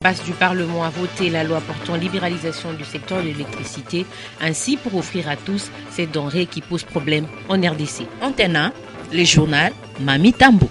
Passe du Parlement a voté la loi portant libéralisation du secteur de l'électricité, ainsi pour offrir à tous ces denrées qui posent problème en RDC. Antenne, le journal Mami Tambo.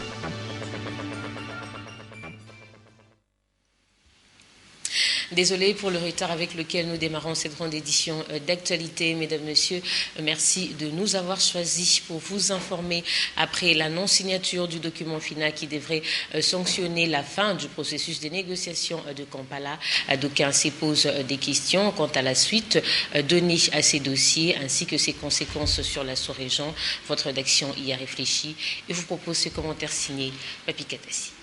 Désolé pour le retard avec lequel nous démarrons cette grande édition d'actualité. Mesdames, Messieurs, merci de nous avoir choisis pour vous informer après la non-signature du document final qui devrait sanctionner la fin du processus de négociation de Kampala. D'aucuns se posent des questions quant à la suite donnée à ces dossiers ainsi que ses conséquences sur la sous-région. Votre rédaction y a réfléchi et vous propose ce commentaire signé Papi Katassi.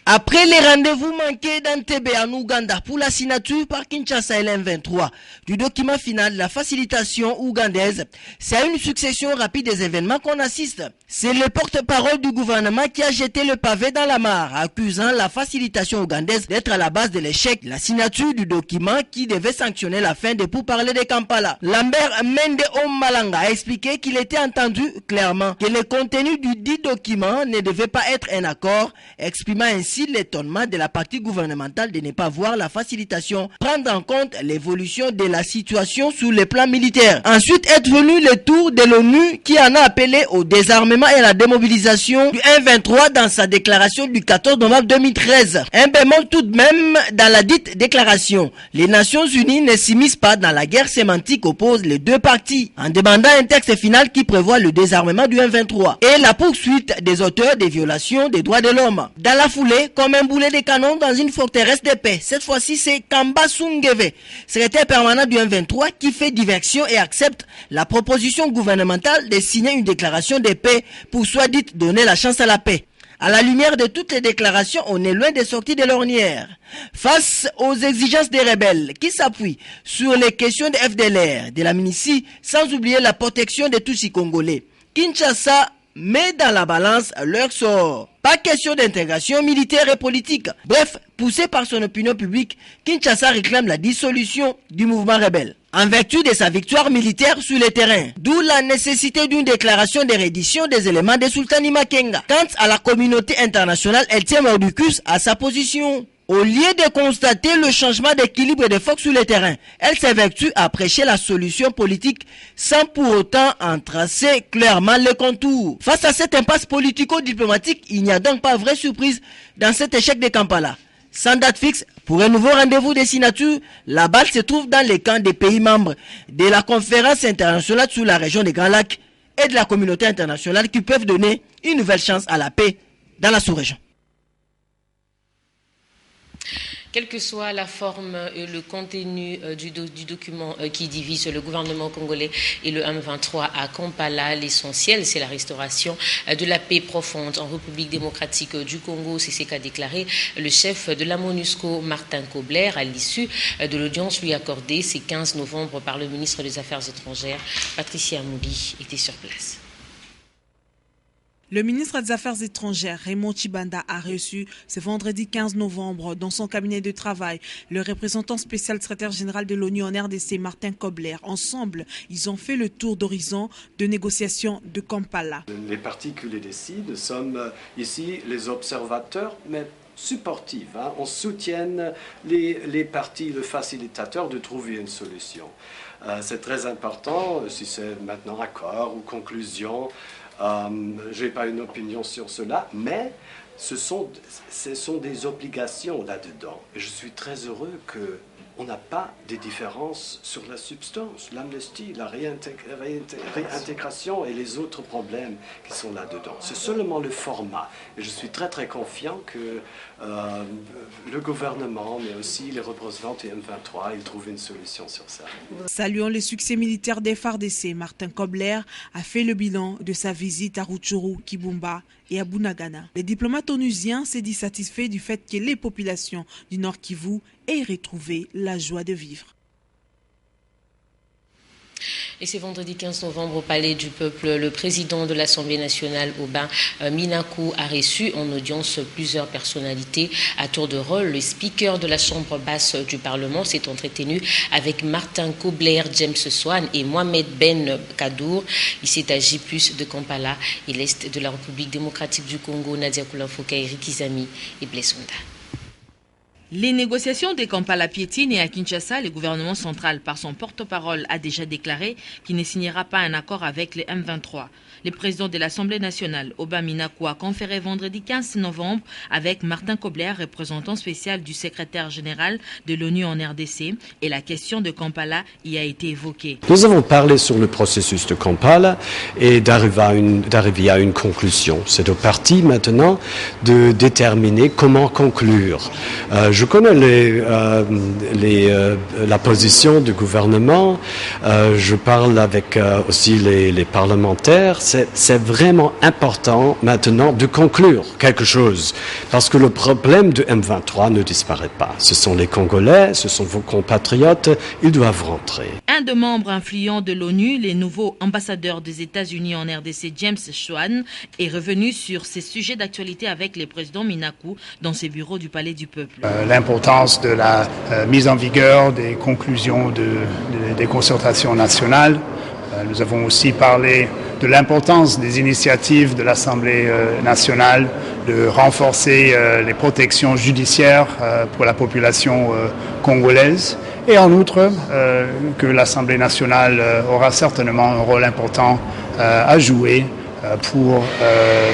Après les rendez-vous manqués d'Entebbe en Ouganda pour la signature par Kinshasa LM23 du document final de la facilitation ougandaise, c'est à une succession rapide des événements qu'on assiste. C'est le porte-parole du gouvernement qui a jeté le pavé dans la mare, accusant la facilitation ougandaise d'être à la base de l'échec de la signature du document qui devait sanctionner la fin des pourparlers de Kampala. Lambert Mende Omalanga a expliqué qu'il était entendu clairement que le contenu du dit document ne devait pas être un accord, exprimant ainsi l'étonnement de la partie gouvernementale de ne pas voir la facilitation prendre en compte l'évolution de la situation sur le plan militaire. Ensuite est venu le tour de l'ONU qui en a appelé au désarmement et à la démobilisation du M23 dans sa déclaration du 14 novembre 2013. Un bémol tout de même dans la dite déclaration. Les Nations Unies ne s'immiscent pas dans la guerre sémantique oppose les deux parties en demandant un texte final qui prévoit le désarmement du M23 et la poursuite des auteurs des violations des droits de l'homme. Dans la foulée, comme un boulet de canon dans une forteresse de paix. Cette fois-ci, c'est Kamba Sungeve, secrétaire permanent du M23, qui fait diversion et accepte la proposition gouvernementale de signer une déclaration de paix pour soit dit donner la chance à la paix. À la lumière de toutes les déclarations, on est loin des sorties de l'ornière. Face aux exigences des rebelles qui s'appuient sur les questions de FDLR, de la Minici, sans oublier la protection de tous les Congolais, Kinshasa met dans la balance leur sort. Pas question d'intégration militaire et politique. Bref, poussé par son opinion publique, Kinshasa réclame la dissolution du mouvement rebelle en vertu de sa victoire militaire sur le terrain. D'où la nécessité d'une déclaration de reddition des éléments de Sultani Makenga. Quant à la communauté internationale, elle tient mordicus à sa position. Au lieu de constater le changement d'équilibre des forces sur le terrain, elle s'évertue à prêcher la solution politique sans pour autant en tracer clairement les contours. Face à cette impasse politico-diplomatique, il n'y a donc pas vraie surprise dans cet échec de Kampala. Sans date fixe, pour un nouveau rendez-vous de signature, la balle se trouve dans les camps des pays membres de la conférence internationale sur la région des Grands Lacs et de la communauté internationale qui peuvent donner une nouvelle chance à la paix dans la sous-région. Quelle que soit la forme et le contenu du document qui divise le gouvernement congolais et le M23 à Kampala, l'essentiel, c'est la restauration de la paix profonde en République démocratique du Congo. C'est ce qu'a déclaré le chef de la MONUSCO, Martin Kobler, à l'issue de l'audience lui accordée ce 15 novembre par le ministre des Affaires étrangères. Patricia Mouli était sur place. Le ministre des Affaires étrangères, Raymond Tshibanda, a reçu ce vendredi 15 novembre dans son cabinet de travail le représentant spécial secrétaire général de l'ONU en RDC, Martin Kobler. Ensemble, ils ont fait le tour d'horizon de négociations de Kampala. Les parties qui les décident, nous sommes ici les observateurs, mais supportifs. On soutient les parties, le facilitateur de trouver une solution. C'est très important, si c'est maintenant accord ou conclusion. Je n'ai pas une opinion sur cela, mais ce sont des obligations là-dedans. Et je suis très heureux qu'on n'a pas de différences sur la substance, l'amnistie, la réintégration et les autres problèmes qui sont là-dedans. C'est seulement le format. Et je suis très très confiant que le gouvernement, mais aussi les représentants du M23, ils trouvent une solution sur ça. Saluant le succès militaire des FARDC, Martin Kobler a fait le bilan de sa visite à Rutshuru, Kibumba et à Bunagana. Les diplomates onusiens s'est dit satisfaits du fait que les populations du Nord Kivu aient retrouvé la joie de vivre. Et c'est vendredi 15 novembre au Palais du Peuple, le président de l'Assemblée nationale, Aubin Minakou, a reçu en audience plusieurs personnalités à tour de rôle. Le speaker de la Chambre basse du Parlement s'est entretenu avec Martin Kobler, James Swan et Mohamed Ben Kadour. Il s'est agi plus de Kampala et l'Est de la République démocratique du Congo, Nadia Koulanfoka, Eric Izami et Blessonda. Les négociations de Kampala piétinent et à Kinshasa, le gouvernement central, par son porte-parole, a déjà déclaré qu'il ne signera pas un accord avec les M23. Le président de l'Assemblée nationale, Oba Minakou, a conféré vendredi 15 novembre avec Martin Kobler, représentant spécial du secrétaire général de l'ONU en RDC, et la question de Kampala y a été évoquée. Nous avons parlé sur le processus de Kampala et d'arriver à une conclusion. C'est aux partis maintenant de déterminer comment conclure. Je connais la position du gouvernement, je parle avec aussi les parlementaires. C'est vraiment important maintenant de conclure quelque chose, parce que le problème de M23 ne disparaît pas. Ce sont les Congolais, ce sont vos compatriotes, ils doivent rentrer. Un des membres influents de l'ONU, le nouveau ambassadeur des États-Unis en RDC, James Schwan, est revenu sur ces sujets d'actualité avec le président Minakou dans ses bureaux du Palais du Peuple. L'importance de la mise en vigueur des conclusions des consultations nationales. Nous avons aussi parlé de l'importance des initiatives de l'Assemblée nationale de renforcer les protections judiciaires pour la population congolaise. Et en outre, que l'Assemblée nationale aura certainement un rôle important à jouer pour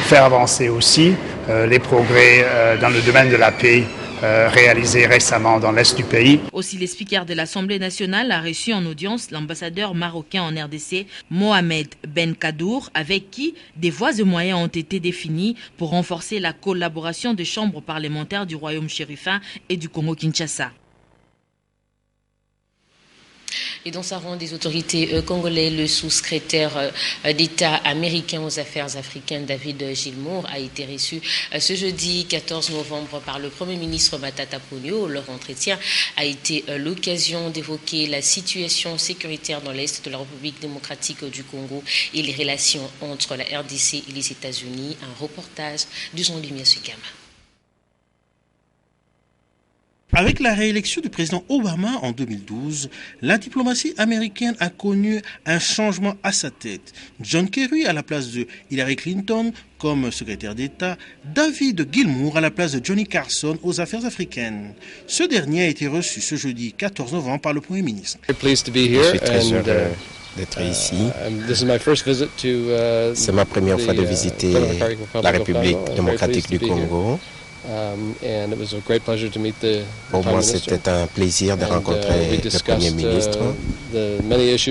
faire avancer aussi les progrès dans le domaine de la paix réalisé récemment dans l'Est du pays. Aussi, le speaker de l'Assemblée nationale a reçu en audience l'ambassadeur marocain en RDC, Mohamed Ben Kadour, avec qui des voies et moyens ont été définis pour renforcer la collaboration des chambres parlementaires du Royaume chérifin et du Congo-Kinshasa. Et dans sa ronde des autorités congolaises, le sous-secrétaire d'État américain aux affaires africaines, David Gilmour, a été reçu ce jeudi 14 novembre par le Premier ministre Matata Ponyo. Leur entretien a été l'occasion d'évoquer la situation sécuritaire dans l'Est de la République démocratique du Congo et les relations entre la RDC et les États-Unis. Un reportage de Jean-Lumière Sugama. Avec la réélection du président Obama en 2012, la diplomatie américaine a connu un changement à sa tête. John Kerry à la place de Hillary Clinton comme secrétaire d'État, David Gilmour à la place de Johnny Carson aux affaires africaines. Ce dernier a été reçu ce jeudi 14 novembre par le Premier ministre. Je suis très heureux d'être ici. C'est ma première fois de visiter la République démocratique du Congo. Pour moi, c'était un plaisir de rencontrer le Premier ministre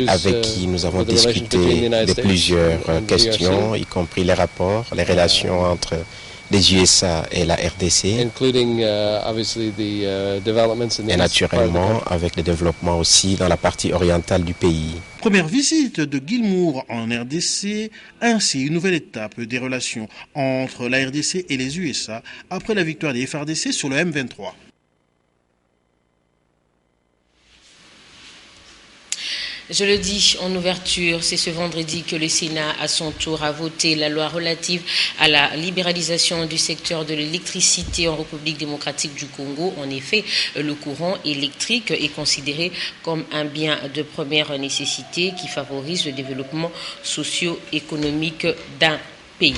avec qui nous avons discuté de plusieurs questions, y compris les rapports, les relations entre les USA et la RDC, et naturellement avec le développement aussi dans la partie orientale du pays. Première visite de Gilmour en RDC, ainsi une nouvelle étape des relations entre la RDC et les USA après la victoire des FARDC sur le M23. Je le dis en ouverture, c'est ce vendredi que le Sénat, à son tour, a voté la loi relative à la libéralisation du secteur de l'électricité en République démocratique du Congo. En effet, le courant électrique est considéré comme un bien de première nécessité qui favorise le développement socio-économique d'un pays.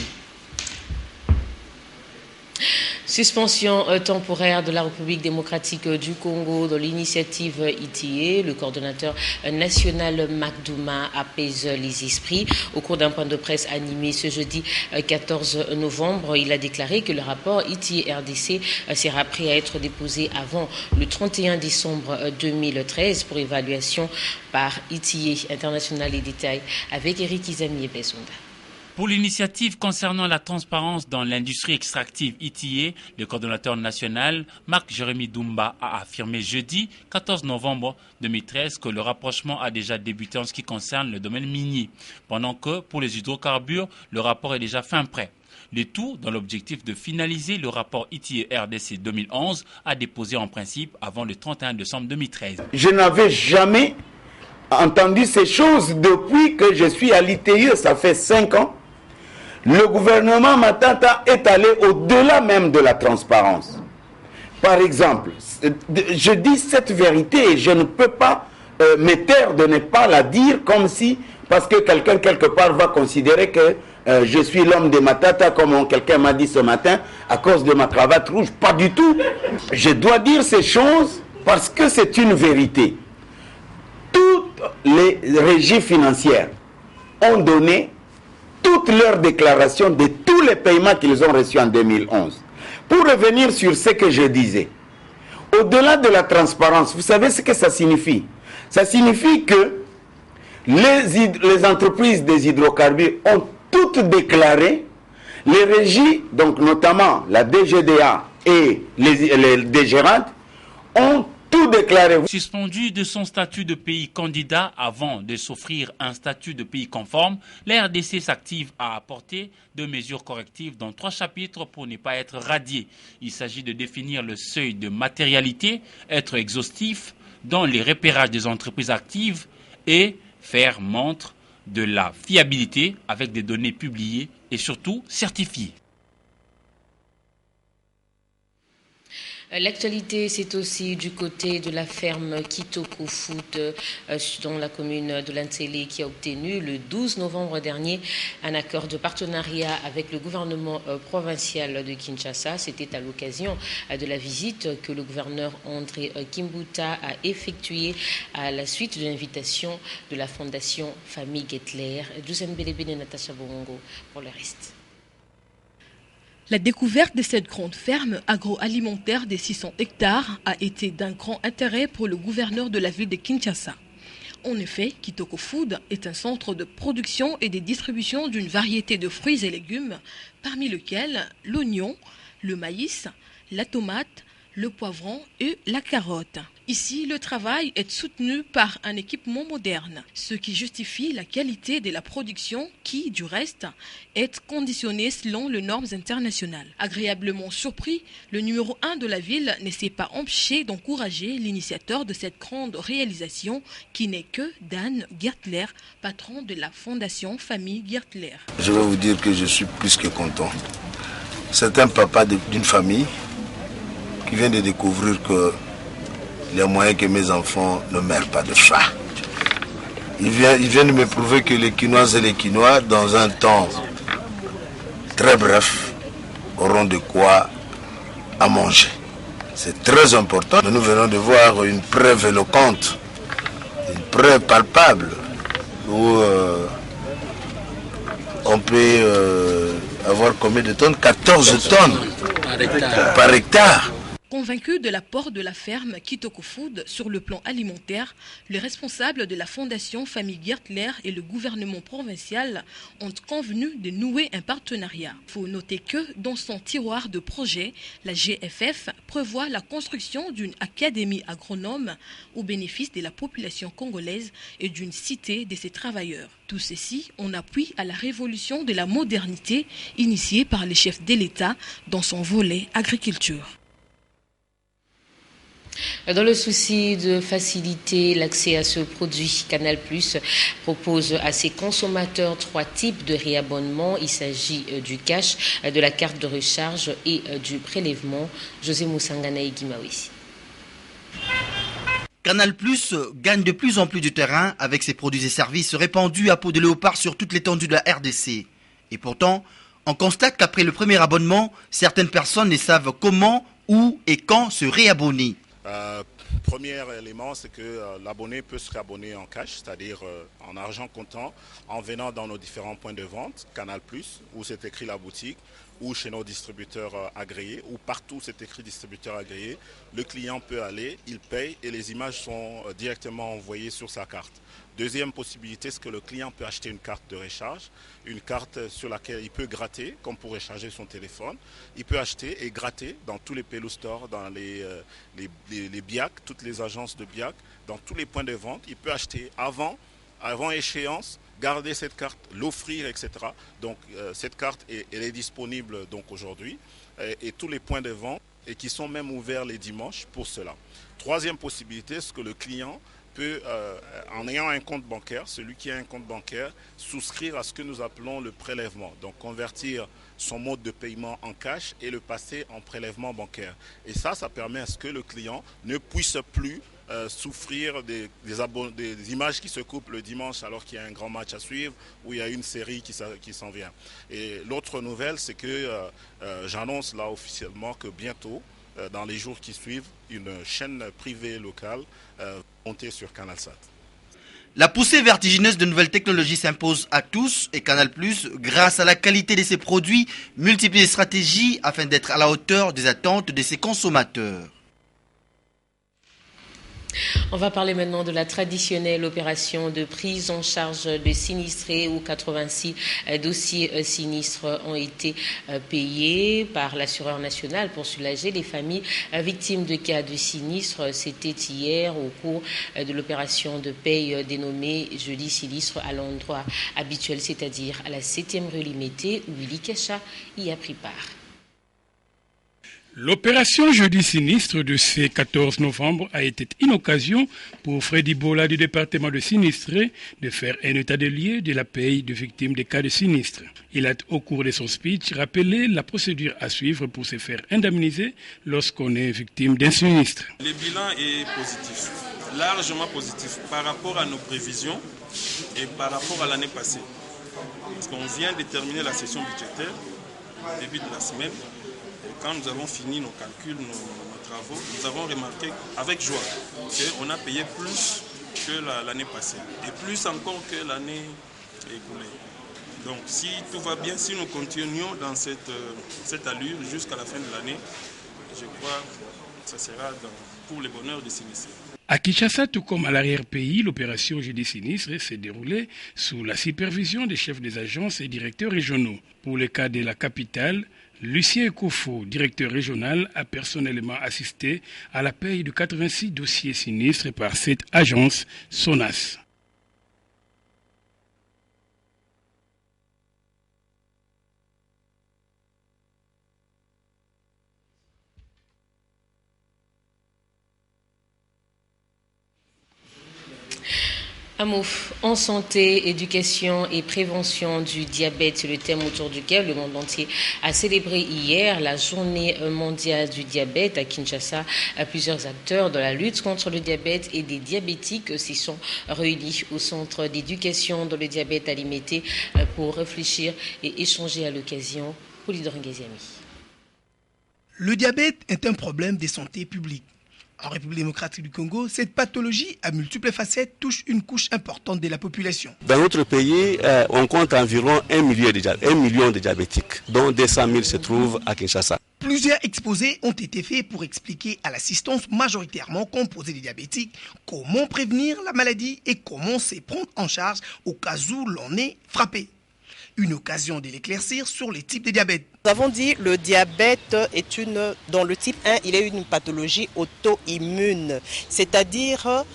Suspension temporaire de la République démocratique du Congo dans l'initiative ITIE. Le coordonnateur national Makdouma apaise les esprits. Au cours d'un point de presse animé ce jeudi 14 novembre, il a déclaré que le rapport ITIE-RDC sera prêt à être déposé avant le 31 décembre 2013 pour évaluation par ITIE International et détails avec Eric Izami et Besonda. Pour l'initiative concernant la transparence dans l'industrie extractive ITIE, le coordonnateur national, Marc-Jérémy Doumba, a affirmé jeudi 14 novembre 2013 que le rapprochement a déjà débuté en ce qui concerne le domaine minier, pendant que pour les hydrocarbures, le rapport est déjà fin prêt. Le tout dans l'objectif de finaliser le rapport ITIE-RDC 2011 à déposer en principe avant le 31 décembre 2013. Je n'avais jamais entendu ces choses depuis que je suis à l'ITIE, ça fait 5 ans. Le gouvernement Matata est allé au-delà même de la transparence. Par exemple, je dis cette vérité et je ne peux pas me taire de ne pas la dire comme si, parce que quelqu'un quelque part va considérer que je suis l'homme de Matata, comme quelqu'un m'a dit ce matin, à cause de ma cravate rouge. Pas du tout. Je dois dire ces choses parce que c'est une vérité. Toutes les régies financières ont donné toutes leurs déclarations de tous les paiements qu'ils ont reçus en 2011. Pour revenir sur ce que je disais, au-delà de la transparence, vous savez ce que ça signifie? Ça signifie que les entreprises des hydrocarbures ont toutes déclaré, les régies, donc notamment la DGDA et les DGRAD, ont tout déclaré. Suspendu de son statut de pays candidat avant de s'offrir un statut de pays conforme, la RDC s'active à apporter 2 mesures correctives dans 3 chapitres pour ne pas être radié. Il s'agit de définir le seuil de matérialité, être exhaustif dans les repérages des entreprises actives et faire montre de la fiabilité avec des données publiées et surtout certifiées. L'actualité, c'est aussi du côté de la ferme Kitoko Food dans la commune de Lantsele qui a obtenu le 12 novembre dernier un accord de partenariat avec le gouvernement provincial de Kinshasa. C'était à l'occasion de la visite que le gouverneur André Kimbuta a effectuée à la suite de l'invitation de la fondation Famille Gettler. Douzen Belébé et Natacha Bongo pour le reste. La découverte de cette grande ferme agroalimentaire de 600 hectares a été d'un grand intérêt pour le gouverneur de la ville de Kinshasa. En effet, Kitoko Food est un centre de production et de distribution d'une variété de fruits et légumes, parmi lesquels l'oignon, le maïs, la tomate, le poivron et la carotte. Ici, le travail est soutenu par un équipement moderne, ce qui justifie la qualité de la production qui, du reste, est conditionnée selon les normes internationales. Agréablement surpris, le numéro 1 de la ville ne s'est pas empêché d'encourager l'initiateur de cette grande réalisation qui n'est que Dan Gettler, patron de la fondation Famille Gettler. Je vais vous dire que je suis plus que content. C'est un papa d'une famille qui vient de découvrir que les moyens que mes enfants ne meurent pas de faim. Il vient de me prouver que les Quinoises et les Quinois, dans un temps très bref, auront de quoi à manger. C'est très important. Nous venons de voir une preuve éloquente, une preuve palpable, où on peut avoir combien de tonnes? 14 tonnes par hectare. Convaincu de l'apport de la ferme Kitoko Food sur le plan alimentaire, les responsables de la fondation Famille Gettler et le gouvernement provincial ont convenu de nouer un partenariat. Il faut noter que dans son tiroir de projet, la GFF prévoit la construction d'une académie agronome au bénéfice de la population congolaise et d'une cité de ses travailleurs. Tout ceci en appui à la révolution de la modernité initiée par les chefs de l'État dans son volet agriculture. Dans le souci de faciliter l'accès à ce produit, Canal+ propose à ses consommateurs 3 types de réabonnement. Il s'agit du cash, de la carte de recharge et du prélèvement. José Moussangana et Guimaoui. Canal+ gagne de plus en plus du terrain avec ses produits et services répandus à peau de léopard sur toute l'étendue de la RDC. Et pourtant, on constate qu'après le premier abonnement, certaines personnes ne savent comment, où et quand se réabonner. Premier élément, c'est que l'abonné peut se réabonner en cash, c'est-à-dire en argent comptant, en venant dans nos différents points de vente, Canal+, où c'est écrit la boutique, ou chez nos distributeurs agréés, ou partout c'est écrit distributeur agréé. Le client peut aller, il paye et les images sont directement envoyées sur sa carte. Deuxième possibilité, c'est que le client peut acheter une carte de recharge, une carte sur laquelle il peut gratter, comme pour recharger son téléphone. Il peut acheter et gratter dans tous les Pelo Stores, dans les BIAC, toutes les agences de BIAC, dans tous les points de vente. Il peut acheter avant échéance, garder cette carte, l'offrir, etc. Donc cette carte, elle est disponible donc aujourd'hui et tous les points de vente et qui sont même ouverts les dimanches pour cela. Troisième possibilité, c'est que le client peut, en ayant un compte bancaire, celui qui a un compte bancaire, souscrire à ce que nous appelons le prélèvement. Donc convertir son mode de paiement en cash et le passer en prélèvement bancaire. Et ça permet à ce que le client ne puisse plus souffrir des images qui se coupent le dimanche alors qu'il y a un grand match à suivre ou il y a une série qui s'en vient. Et l'autre nouvelle, c'est que j'annonce là officiellement que bientôt, dans les jours qui suivent, une chaîne privée locale montée sur CanalSat. La poussée vertigineuse de nouvelles technologies s'impose à tous et Canal+, grâce à la qualité de ses produits, multiplie les stratégies afin d'être à la hauteur des attentes de ses consommateurs. On va parler maintenant de la traditionnelle opération de prise en charge de sinistrés où 86 dossiers sinistres ont été payés par l'assureur national pour soulager les familles victimes de cas de sinistres. C'était hier au cours de l'opération de paye dénommée Jeudi sinistre à l'endroit habituel, c'est-à-dire à la 7e rue Limété où Willy Kesha y a pris part. L'opération Jeudi sinistre de ce 14 novembre a été une occasion pour Freddy Bola du département de sinistrés de faire un état des lieux de la paye de victimes des cas de sinistre. Il a, au cours de son speech, rappelé la procédure à suivre pour se faire indemniser lorsqu'on est victime d'un sinistre. Le bilan est positif, largement positif par rapport à nos prévisions et par rapport à l'année passée. Parce qu'on vient de terminer la session budgétaire, au début de la semaine. Quand nous avons fini nos calculs, nos travaux, nous avons remarqué avec joie qu'on a payé plus que l'année passée et plus encore que l'année écoulée. Donc si tout va bien, si nous continuons dans cette allure jusqu'à la fin de l'année, je crois que ça sera pour le bonheur des sinistrés. À Kinshasa, tout comme à l'arrière-pays, l'opération Jeudi sinistre s'est déroulée sous la supervision des chefs des agences et directeurs régionaux. Pour le cas de la capitale, Lucien Ekofo, directeur régional, a personnellement assisté à la paye de 86 dossiers sinistres par cette agence SONAS. Amouf, en santé, éducation et prévention du diabète, c'est le thème autour duquel le monde entier a célébré hier la journée mondiale du diabète à Kinshasa. Plusieurs acteurs de la lutte contre le diabète et des diabétiques s'y sont réunis au centre d'éducation dans le diabète à Limété pour réfléchir et échanger à l'occasion. Polydor Ngesiami. Le diabète est un problème de santé publique. En République démocratique du Congo, cette pathologie à multiples facettes touche une couche importante de la population. Dans notre pays, on compte environ 1 million de diabétiques, dont 200 000 se trouvent à Kinshasa. Plusieurs exposés ont été faits pour expliquer à l'assistance majoritairement composée des diabétiques comment prévenir la maladie et comment se prendre en charge au cas où l'on est frappé. Une occasion de l'éclaircir sur les types de diabète. Nous avons dit que le diabète est dans le type 1, il est une pathologie auto-immune. C'est-à-dire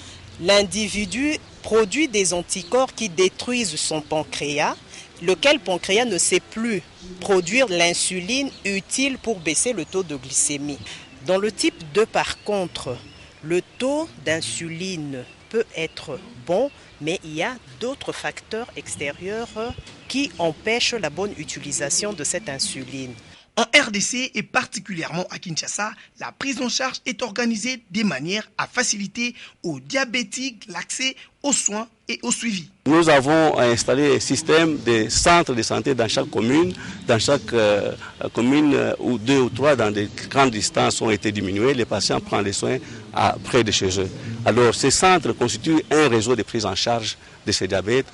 l'individu produit des anticorps qui détruisent son pancréas, lequel pancréas ne sait plus produire l'insuline utile pour baisser le taux de glycémie. Dans le type 2, par contre, le taux d'insuline peut être bon, mais il y a d'autres facteurs extérieurs qui empêchent la bonne utilisation de cette insuline. En RDC et particulièrement à Kinshasa, la prise en charge est organisée de manière à faciliter aux diabétiques l'accès aux soins et au suivi. Nous avons installé un système de centres de santé dans chaque commune. Dans chaque commune, où 2 ou 3 dans des grandes distances ont été diminuées. Les patients prennent les soins près de chez eux. Alors ces centres constituent un réseau de prise en charge de ces diabètes.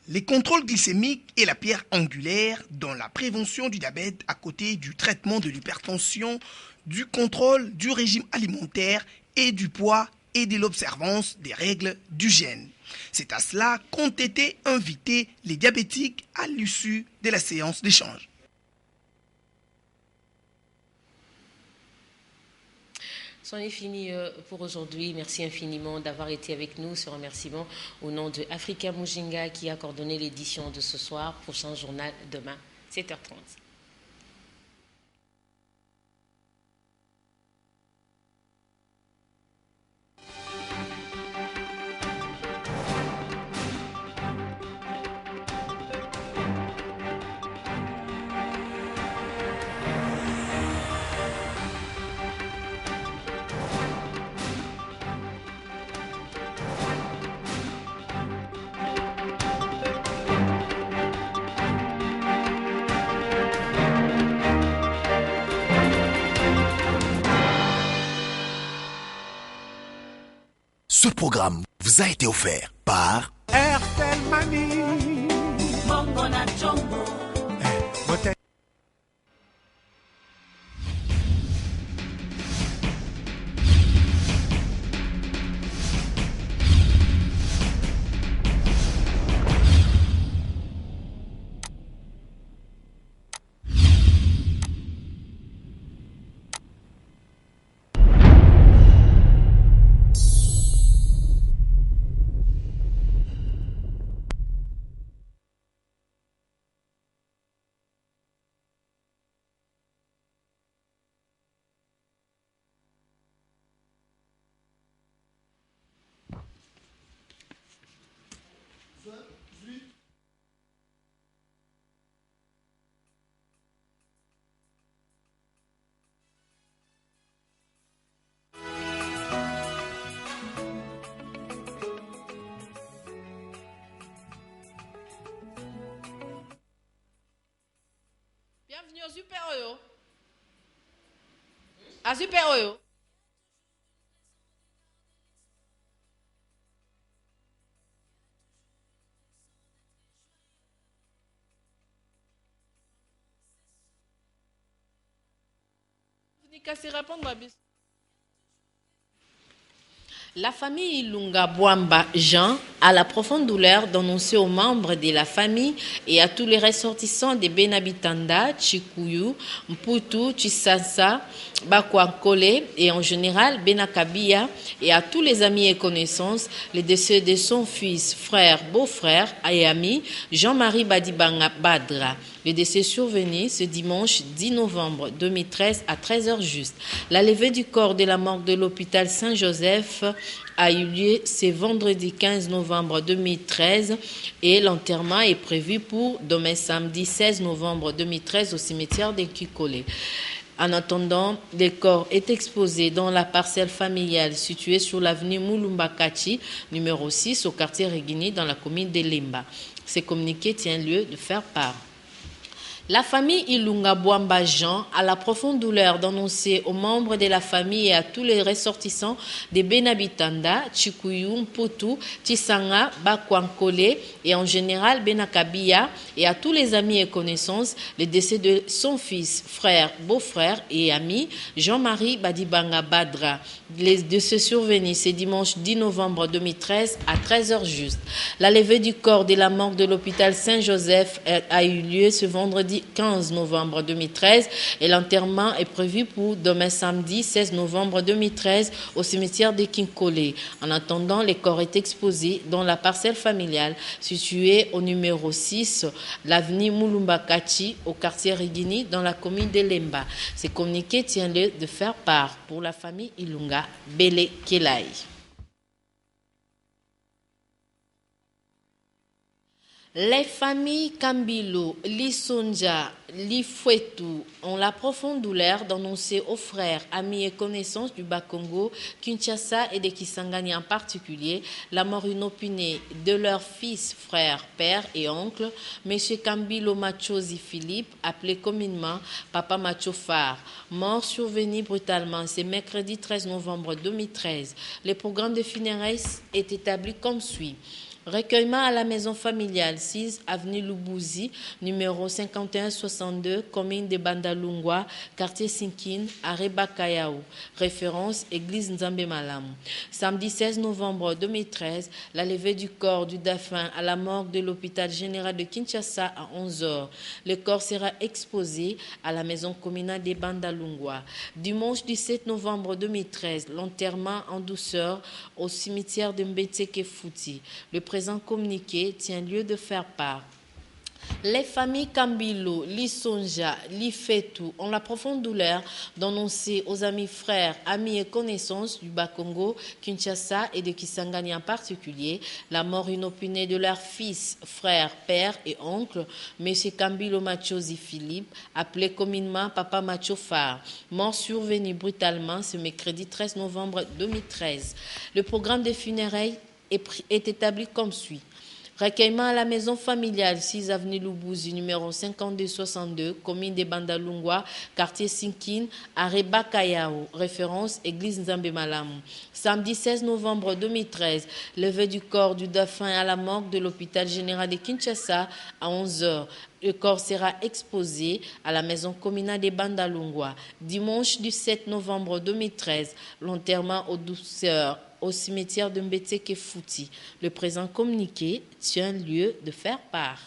Les contrôles glycémiques est la pierre angulaire dans la prévention du diabète à côté du traitement de l'hypertension, du contrôle du régime alimentaire et du poids et de l'observance des règles d'hygiène. C'est à cela qu'ont été invités les diabétiques à l'issue de la séance d'échange. C'en est fini pour aujourd'hui. Merci infiniment d'avoir été avec nous. Ce remerciement au nom de Africa Mujinga qui a coordonné l'édition de ce soir. Prochain journal demain, 7h30. Ce programme vous a été offert par Airtel Money. Bienvenue au Super Oyo. À Super Oyo. Vous n'y cassez répondre, ma bis. La famille Ilunga Bwamba Jean a la profonde douleur d'annoncer aux membres de la famille et à tous les ressortissants de Benabitanda, Chikuyu, Mputu, Chisasa, Bakwankole et en général Benakabia et à tous les amis et connaissances le décès de son fils, frère, beau-frère et ami Jean-Marie Badibanga Badra. Le décès survenu ce dimanche 10 novembre 2013 à 13h juste. La levée du corps de la morgue de l'hôpital Saint-Joseph a eu lieu ce vendredi 15 novembre 2013 et l'enterrement est prévu pour demain samedi 16 novembre 2013 au cimetière de Kikole. En attendant, le corps est exposé dans la parcelle familiale située sur l'avenue Mulumbakachi, numéro 6, au quartier Regini, dans la commune de Lemba. Ce communiqué tient lieu de faire part. La famille Ilunga Bwamba Jean a la profonde douleur d'annoncer aux membres de la famille et à tous les ressortissants de Benabitanda, Chikuyu, Mputu, Tisanga, Bakwankole et en général Benakabia et à tous les amis et connaissances le décès de son fils, frère, beau-frère et ami Jean-Marie Badibanga Badra. Le décès survenu ce dimanche 10 novembre 2013 à 13h juste. La levée du corps de la morgue de l'hôpital Saint-Joseph a eu lieu ce vendredi 15 novembre 2013 et l'enterrement est prévu pour demain samedi 16 novembre 2013 au cimetière de Kinkole. En attendant, le corps est exposé dans la parcelle familiale située au numéro 6, l'avenue Mulumbakachi, au quartier Regini, dans la commune de Lemba. Ce communiqué tient lieu de faire part pour la famille Ilunga Bele Kelai. Les familles Kambilo, Lisonja, Lifwetu ont la profonde douleur d'annoncer aux frères, amis et connaissances du Bas-Congo, Kinshasa et de Kisangani en particulier, la mort inopinée de leur fils, frère, père et oncle, M. Kambilo Machozi Philippe, appelé communément Papa Machofar, mort survenu brutalement ce mercredi 13 novembre 2013. Le programme de funérailles est établi comme suit. Recueillement à la maison familiale 6, avenue Lubouzi, numéro 5162, commune de Bandalungwa, quartier Sinkine, arrêt Bakayao. Référence, église Nzambe Malamu. Samedi 16 novembre 2013, la levée du corps du défunt à la morgue de l'hôpital général de Kinshasa à 11h. Le corps sera exposé à la maison communale de Bandalungwa. Dimanche 17 novembre 2013, l'enterrement en douceur au cimetière de Mbetseke Fouti. Le présent communiqué tient lieu de faire part. Les familles Kambilo, Lisonja, Lifetu ont la profonde douleur d'annoncer aux amis, frères, amis et connaissances du Bas-Congo, Kinshasa et de Kisangani en particulier la mort inopinée de leur fils, frère, père et oncle, M. Kambilo Machozi Philippe, appelé communément Papa Machofar, mort survenu brutalement ce mercredi 13 novembre 2013. Le programme des funérailles est établi comme suit. Recueillement à la maison familiale, 6 avenue Loubouzi, numéro 5262, commune de Bandalungwa, quartier Sinkine, arrêt Bakayao, référence église Nzambe Malamu. Samedi 16 novembre 2013, levée du corps du défunt à la morgue de l'hôpital général de Kinshasa à 11h. Le corps sera exposé à la maison communale de Bandalungwa. Dimanche du 7 novembre 2013, l'enterrement aux douceurs au cimetière de Mbetseke Fouti. Le présent communiqué tient lieu de faire part.